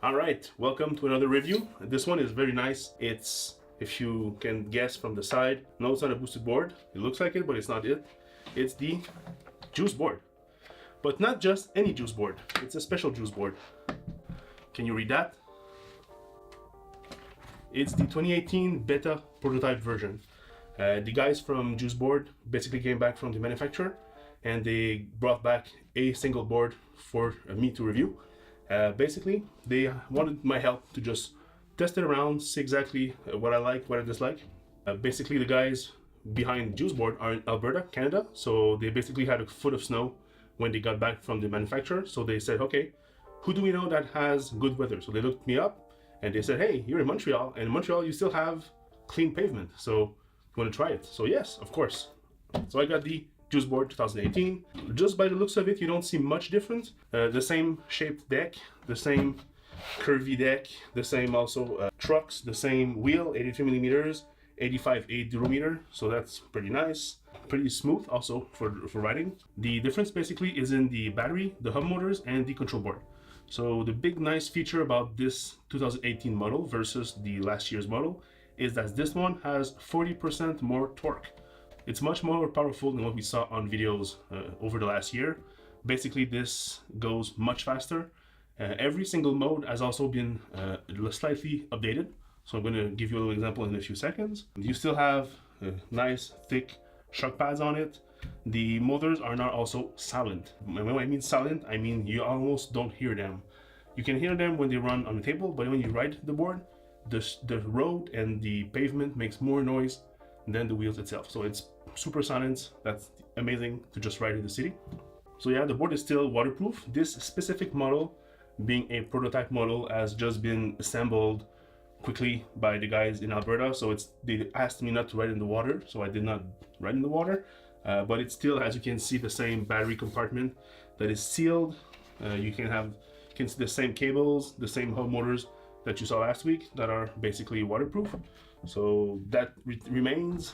All right, welcome to another review. This one is very nice. It's, if you can guess from the side, no, it's not a boosted board. It looks like it, but it's not it. It's the juice board. But not just any juice board. It's a special juice board. Can you read that? It's the 2018 beta prototype version. The guys from Juice Board basically came back from the manufacturer and they brought back a single board for me to review. Basically, they wanted my help to just test it around, see exactly what I like, what I dislike. Basically, the guys behind Juice Board are in Alberta, Canada, so they basically had a foot of snow when they got back from the manufacturer. So they said, okay, who do we know that has good weather? So they looked me up and they said, hey, you're in Montreal, and in Montreal you still have clean pavement, so you want to try it? So yes, of course. So I got the Juice Board 2018. Just by the looks of it, you don't see much difference. The same shaped deck, the same curvy deck, the same also trucks, the same wheel, 83 millimeters, 85/8 durometer. So that's pretty nice, pretty smooth also for riding. The difference basically is in the battery, the hub motors, and the control board. So the big nice feature about this 2018 model versus the last year's model is that this one has 40% more torque. It's much more powerful than what we saw on videos over the last year. Basically, this goes much faster. Every single mode has also been slightly updated. So I'm going to give you a little example in a few seconds. You still have nice thick shock pads on it. The motors are now also silent. And when I mean silent, I mean you almost don't hear them. You can hear them when they run on the table, but when you ride the board, the road and the pavement makes more noise than the wheels itself. So it's super silent. That's amazing to just ride in the city. So yeah, the board is still waterproof. This specific model, being a prototype model, has just been assembled quickly by the guys in Alberta. So they asked me not to ride in the water, so I did not ride in the water. But it's still, as you can see, the same battery compartment that is sealed. You can see the same cables, the same hub motors that you saw last week that are basically waterproof. So that remains.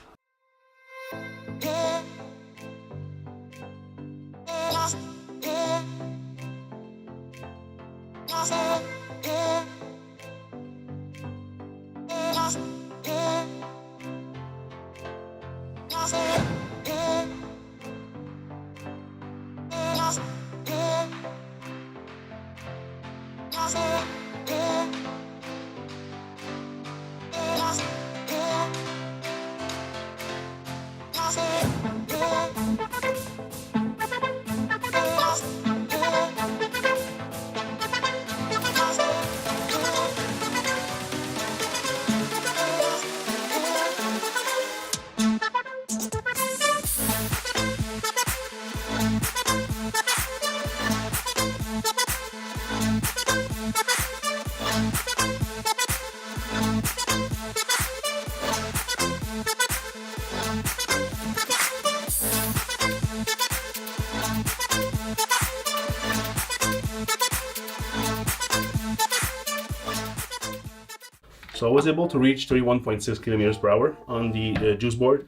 So I was able to reach 31.6 kilometers per hour on the Juice Board.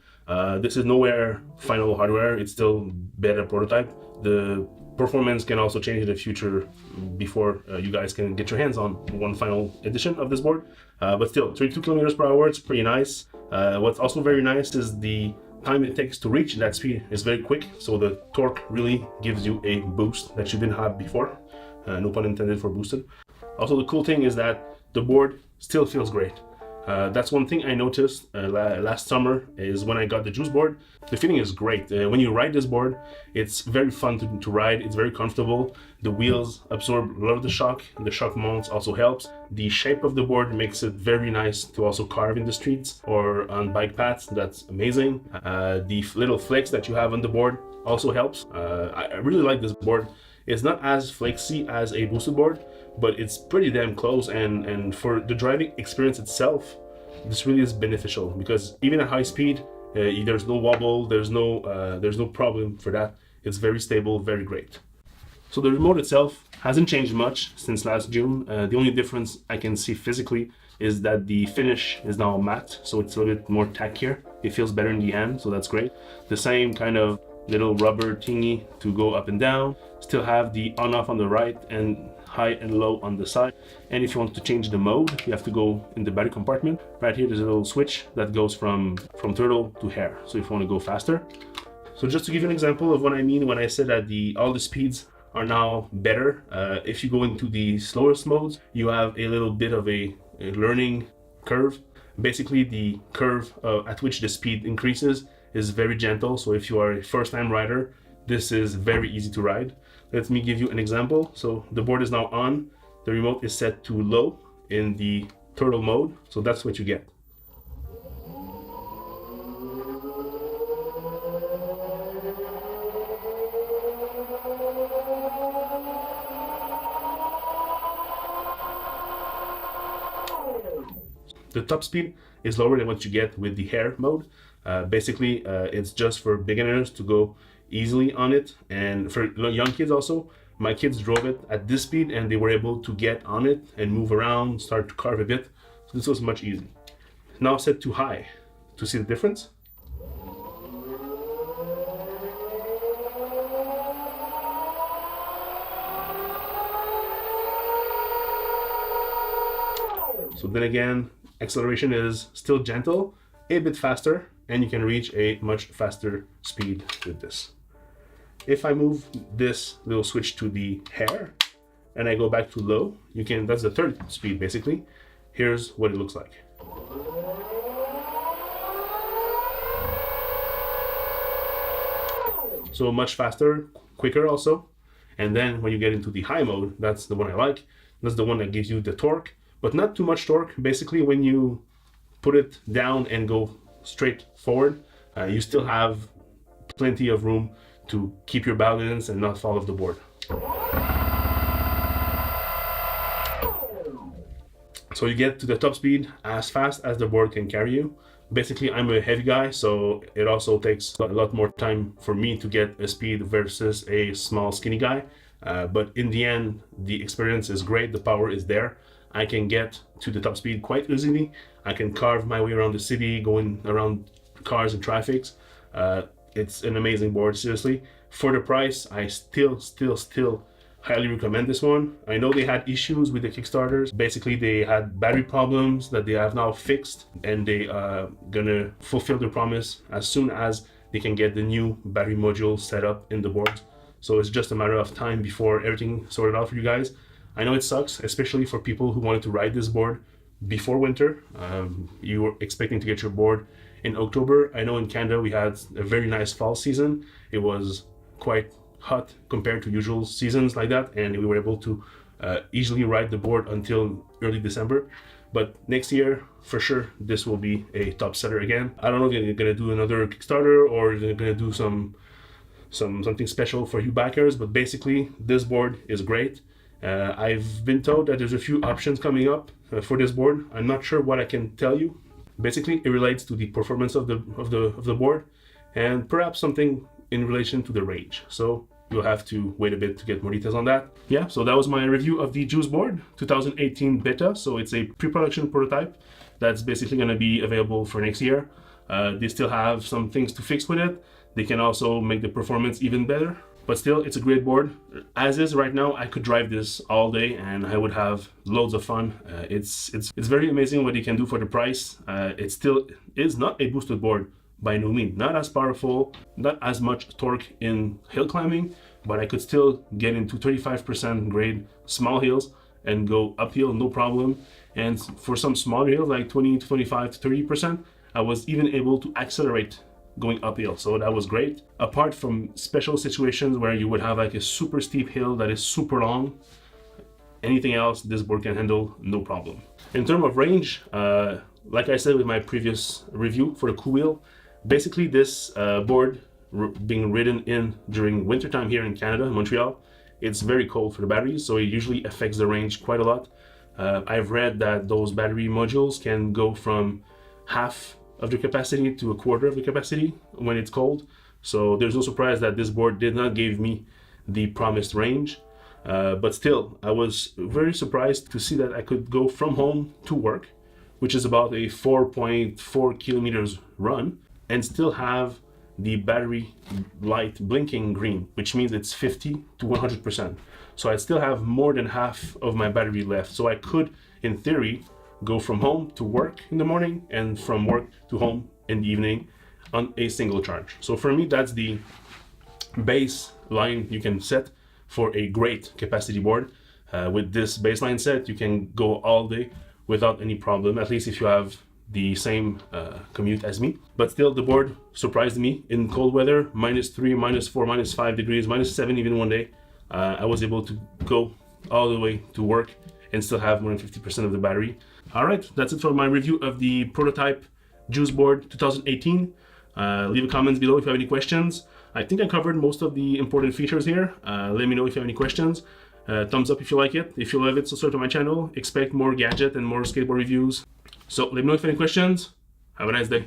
This is nowhere final hardware, it's still beta prototype. The performance can also change in the future before you guys can get your hands on one final edition of this board. But still, 32 kilometers per hour, it's pretty nice. What's also very nice is the time it takes to reach that speed is very quick. So the torque really gives you a boost that you didn't have before. No pun intended for boosted. Also, the cool thing is that the board still feels great. That's one thing I noticed last summer is when I got the Juice Board. The feeling is great. When you ride this board, it's very fun to ride. It's very comfortable. The wheels absorb a lot of the shock. The shock mounts also helps. The shape of the board makes it very nice to also carve in the streets or on bike paths. That's amazing. The little flakes that you have on the board also helps. I really like this board. It's not as flexible as a boosted board, but it's pretty damn close, and for the driving experience itself, this really is beneficial because even at high speed, there's no wobble, there's no problem for that. It's very stable, very great. So the remote itself hasn't changed much since last June. The only difference I can see physically is that the finish is now matte, so it's a little bit more tackier. It feels better in the hand, so that's great. The same kind of little rubber thingy to go up and down. Still have the on off on the right and high and low on the side. And if you want to change the mode, you have to go in the battery compartment. Right here, there's a little switch that goes from turtle to hare. So if you want to go faster. So just to give you an example of what I mean when I said that all the speeds are now better. If you go into the slowest modes, you have a little bit of a learning curve. Basically, the curve at which the speed increases is very gentle. So if you are a first-time rider, this is very easy to ride. Let me give you an example. So the board is now on. The remote is set to low in the turtle mode. So that's what you get. The top speed is lower than what you get with the hare mode. Basically, it's just for beginners to go easily on it, and for young kids also. My kids drove it at this speed and they were able to get on it and move around, start to carve a bit. So this was much easier. Now set to high to see the difference. So then again, acceleration is still gentle, a bit faster, and you can reach a much faster speed with this. If I move this little switch to the hare and I go back to low, that's the third speed basically. Here's what it looks like. So much faster, quicker also. And then when you get into the high mode, that's the one I like. That's the one that gives you the torque, but not too much torque. Basically, when you put it down and go straight forward, you still have plenty of room to keep your balance and not fall off the board. So you get to the top speed as fast as the board can carry you. Basically, I'm a heavy guy, so it also takes a lot more time for me to get a speed versus a small skinny guy. But in the end, the experience is great, the power is there. I can get to the top speed quite easily. I can carve my way around the city, going around cars and traffics. It's an amazing board, seriously. For the price, I still highly recommend this one. I know they had issues with the Kickstarters. Basically, they had battery problems that they have now fixed, and they are gonna fulfill their promise as soon as they can get the new battery module set up in the board. So it's just a matter of time before everything sorted out for you guys. I know it sucks, especially for people who wanted to ride this board before winter. You were expecting to get your board in October. I know in Canada we had a very nice fall season. It was quite hot compared to usual seasons like that, and we were able to easily ride the board until early December. But next year, for sure, this will be a top seller again. I don't know if they're gonna do another Kickstarter or they're gonna do something special for you backers, but basically this board is great. I've been told that there's a few options coming up for this board. I'm not sure what I can tell you. Basically, it relates to the performance of the board and perhaps something in relation to the range. So you'll have to wait a bit to get more details on that. Yeah, so that was my review of the Juice board 2018 beta. So it's a pre-production prototype that's basically going to be available for next year. They still have some things to fix with it. They can also make the performance even better. But still, it's a great board. As is right now, I could drive this all day and I would have loads of fun. It's very amazing what you can do for the price. It still is not a boosted board by no means. Not as powerful, not as much torque in hill climbing, but I could still get into 35% grade small hills and go uphill no problem. And for some smaller hills, like 20 to 25 to 30%, I was even able to accelerate going uphill, so that was great. Apart from special situations where you would have like a super steep hill that is super long, anything else this board can handle no problem. In terms of range, like I said with my previous review for the Cool Wheel, basically this board being ridden in during wintertime here in Canada, in Montreal, it's very cold for the batteries, so it usually affects the range quite a lot. I've read that those battery modules can go from half of the capacity to a quarter of the capacity when it's cold. So there's no surprise that this board did not give me the promised range. But still, I was very surprised to see that I could go from home to work, which is about a 4.4 kilometers run, and still have the battery light blinking green, which means it's 50 to 100%. So I still have more than half of my battery left. So I could, in theory, go from home to work in the morning and from work to home in the evening on a single charge. So for me, that's the baseline you can set for a great capacity board. With this baseline set, you can go all day without any problem, at least if you have the same commute as me. But still, the board surprised me in cold weather, -3, -4, -5 degrees, -7 even one day. I was able to go all the way to work and still have more than 50% of the battery. All right, that's it for my review of the prototype JuiceBoard 2018. Leave a comment below if you have any questions. I think I covered most of the important features here. Let me know if you have any questions. Thumbs up if you like it. If you love it, subscribe to my channel. Expect more gadget and more skateboard reviews. So let me know if you have any questions. Have a nice day.